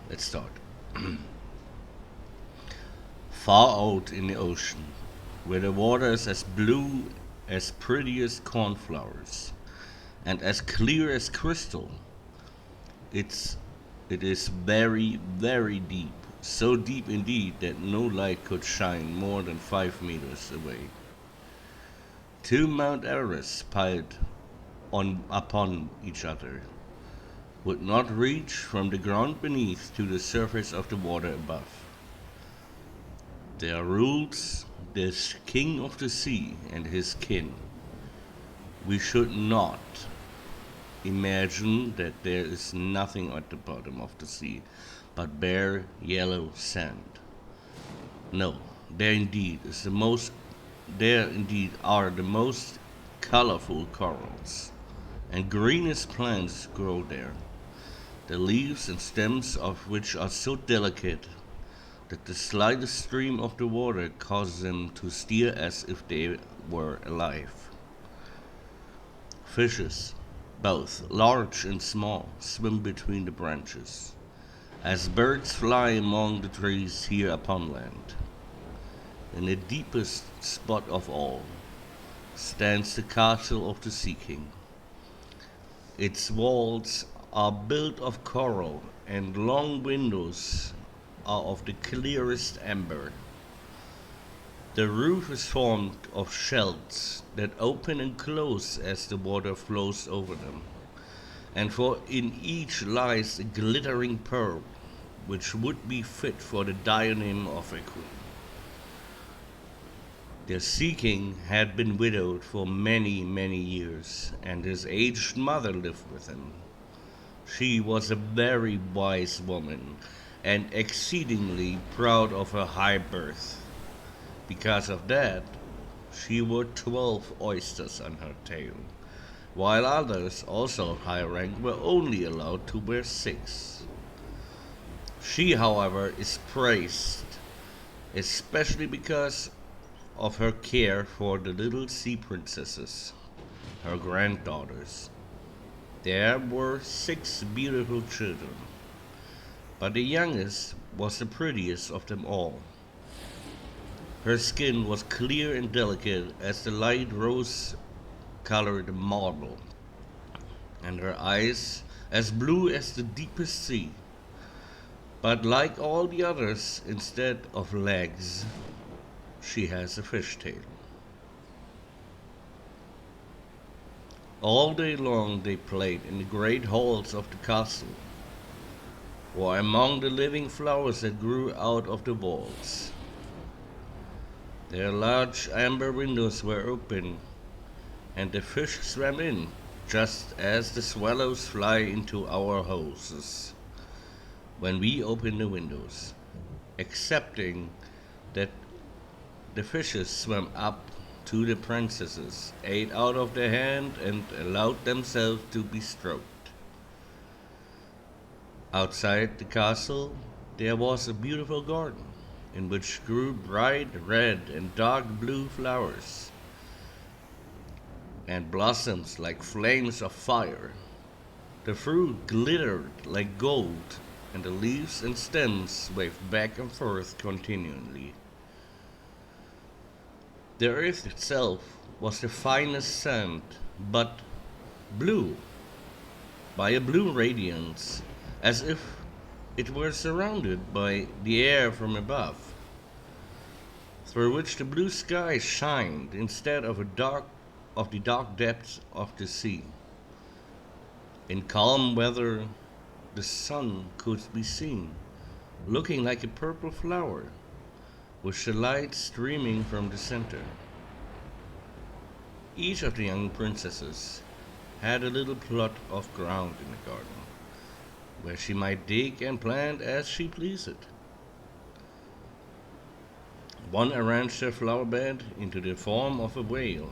Let's start. Far out in the ocean, where the water is as blue as pretty as cornflowers and as clear as crystal, it's it is very, very deep. So deep indeed that no light could shine more than 5 meters away. Two Mount Everests piled on upon each other would not reach from the ground beneath to the surface of the water above. There rules this king of the sea and his kin. We should not imagine that there is nothing at the bottom of the sea but bare yellow sand. No, there indeed are the most colorful corals, and greenest plants grow there, the leaves and stems of which are so delicate that the slightest stream of the water causes them to steer as if they were alive. Fishes, both large and small, swim between the branches, as birds fly among the trees here upon land. In the deepest spot of all stands the castle of the Sea King. Its walls are built of coral, and long windows are of the clearest amber. The roof is formed of shells that open and close as the water flows over them, and for in each lies a glittering pearl, which would be fit for the diadem of a queen. The Sea King had been widowed for many, many years, and his aged mother lived with him. She was a very wise woman, and exceedingly proud of her high birth. Because of that, she wore 12 oysters on her tail, while others, also of high rank, were only allowed to wear 6. She, however, is praised, especially because of her care for the little sea princesses, her granddaughters. There were 6 beautiful children, but the youngest was the prettiest of them all. Her skin was clear and delicate as the light rose colored marble, and her eyes as blue as the deepest sea. But like all the others, instead of legs, she has a fish tail. All day long they played in the great halls of the castle, or among the living flowers that grew out of the walls. Their large amber windows were open, and the fish swam in, just as the swallows fly into our houses when we open the windows, excepting that the fishes swam up to the princesses, ate out of their hand, and allowed themselves to be stroked. Outside the castle there was a beautiful garden, in which grew bright red and dark blue flowers, and blossoms like flames of fire. The fruit glittered like gold, and the leaves and stems waved back and forth continually. The earth itself was the finest sand, but blue, by a blue radiance, as if it were surrounded by the air from above, through which the blue sky shined instead of the dark depths of the sea. In calm weather the sun could be seen, looking like a purple flower, with the light streaming from the center. Each of the young princesses had a little plot of ground in the garden, where she might dig and plant as she pleased. One arranged her flower bed into the form of a whale.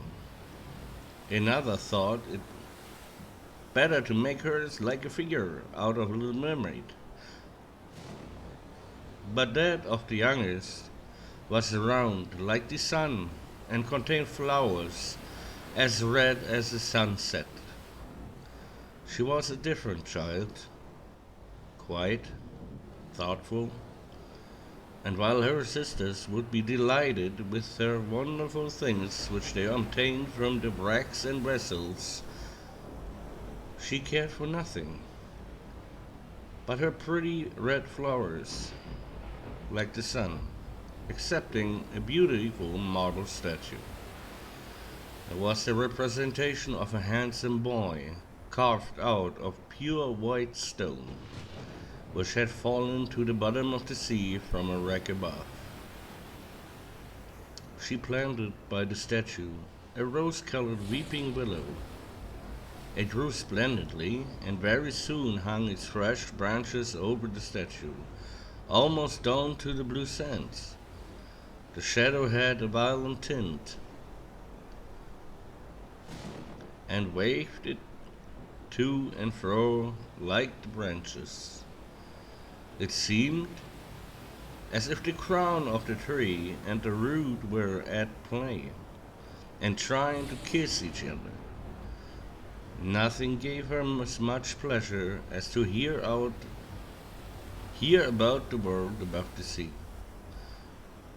Another thought it better to make hers like a figure out of a little mermaid. But that of the youngest was round like the sun and contained flowers as red as the sunset. She was a different child, quiet, thoughtful, and while her sisters would be delighted with their wonderful things which they obtained from the wrecks and vessels, she cared for nothing but her pretty red flowers, like the sun, excepting a beautiful marble statue. It was a representation of a handsome boy, carved out of pure white stone, which had fallen to the bottom of the sea from a wreck above. She planted by the statue a rose colored weeping willow. It grew splendidly, and very soon hung its fresh branches over the statue, almost down to the blue sands. The shadow had a violet tint, and waved it to and fro like the branches. It seemed as if the crown of the tree and the root were at play, and trying to kiss each other. Nothing gave her as much pleasure as to hear about the world above the sea.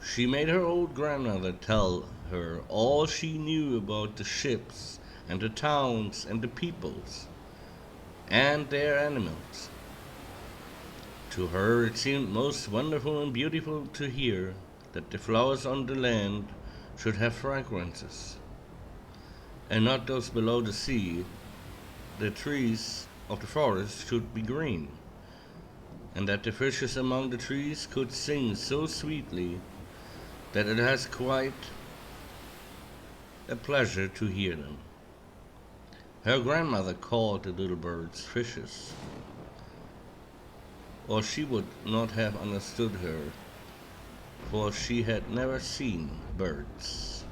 She made her old grandmother tell her all she knew about the ships and the towns and the peoples and their animals. To her it seemed most wonderful and beautiful to hear that the flowers on the land should have fragrances, and not those below the sea. The trees of the forest should be green, and that the fishes among the trees could sing so sweetly that it has quite a pleasure to hear them. Her grandmother called the little birds fishes, or she would not have understood her, for she had never seen birds.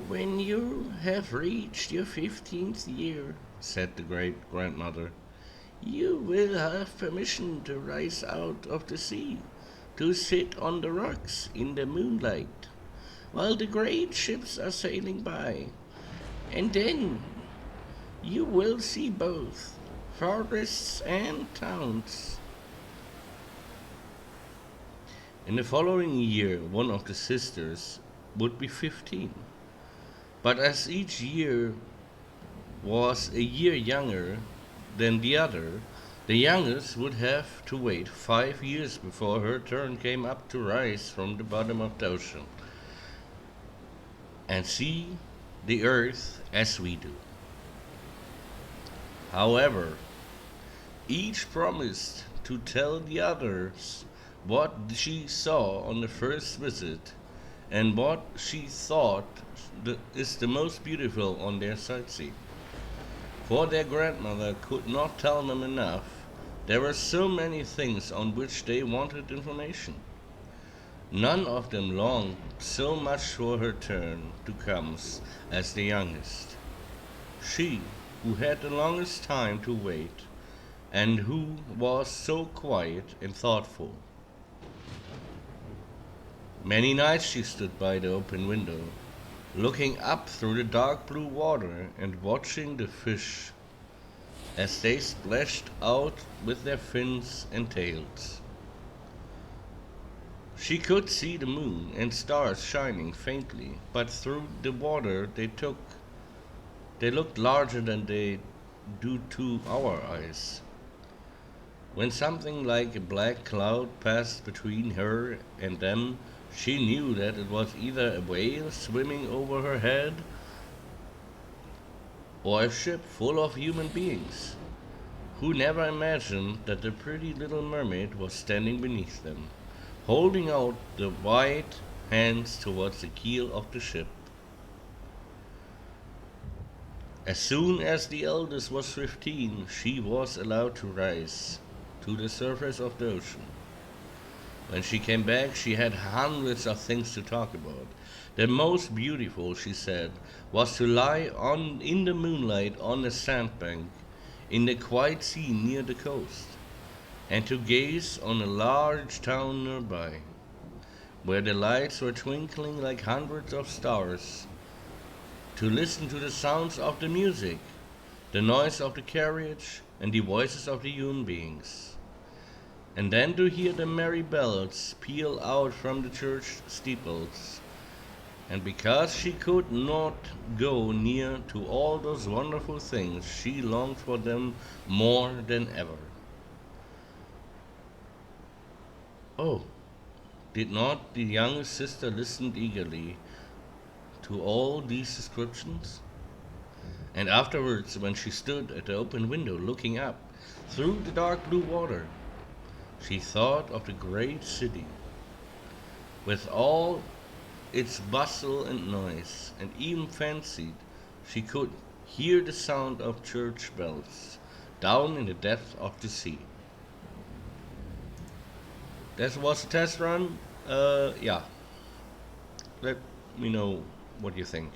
"When you have reached your 15th year," said the great grandmother, "you will have permission to rise out of the sea, to sit on the rocks in the moonlight, while the great ships are sailing by, and then you will see both forests and towns." In the following year, one of the sisters would be 15. But as each year was a year younger than the other, the youngest would have to wait 5 years before her turn came up to rise from the bottom of the ocean and see the earth as we do. However, each promised to tell the others what she saw on the first visit and what she thought is the most beautiful on their sightseeing. For their grandmother could not tell them enough. There were so many things on which they wanted information. None of them longed so much for her turn to come as the youngest. She, who had the longest time to wait, and who was so quiet and thoughtful. Many nights she stood by the open window, looking up through the dark blue water and watching the fish as they splashed out with their fins and tails. She could see the moon and stars shining faintly, but through the water they looked larger than they do to our eyes. When something like a black cloud passed between her and them, she knew that it was either a whale swimming over her head or a ship full of human beings, who never imagined that the pretty little mermaid was standing beneath them, holding out the white hands towards the keel of the ship. As soon as the eldest was 15, she was allowed to rise to the surface of the ocean. When she came back, she had hundreds of things to talk about. The most beautiful, she said, was to lie in the moonlight on a sandbank in the quiet sea near the coast, and to gaze on a large town nearby, where the lights were twinkling like hundreds of stars, to listen to the sounds of the music, the noise of the carriage, and the voices of the human beings. and then to hear the merry bells peal out from the church steeples. And because she could not go near to all those wonderful things, she longed for them more than ever. Oh, did not the youngest sister listen eagerly to all these descriptions? And afterwards, when she stood at the open window looking up through the dark blue water, she thought of the great city, with all its bustle and noise, and even fancied she could hear the sound of church bells down in the depth of the sea. That was a test run. Yeah, let me know what you think.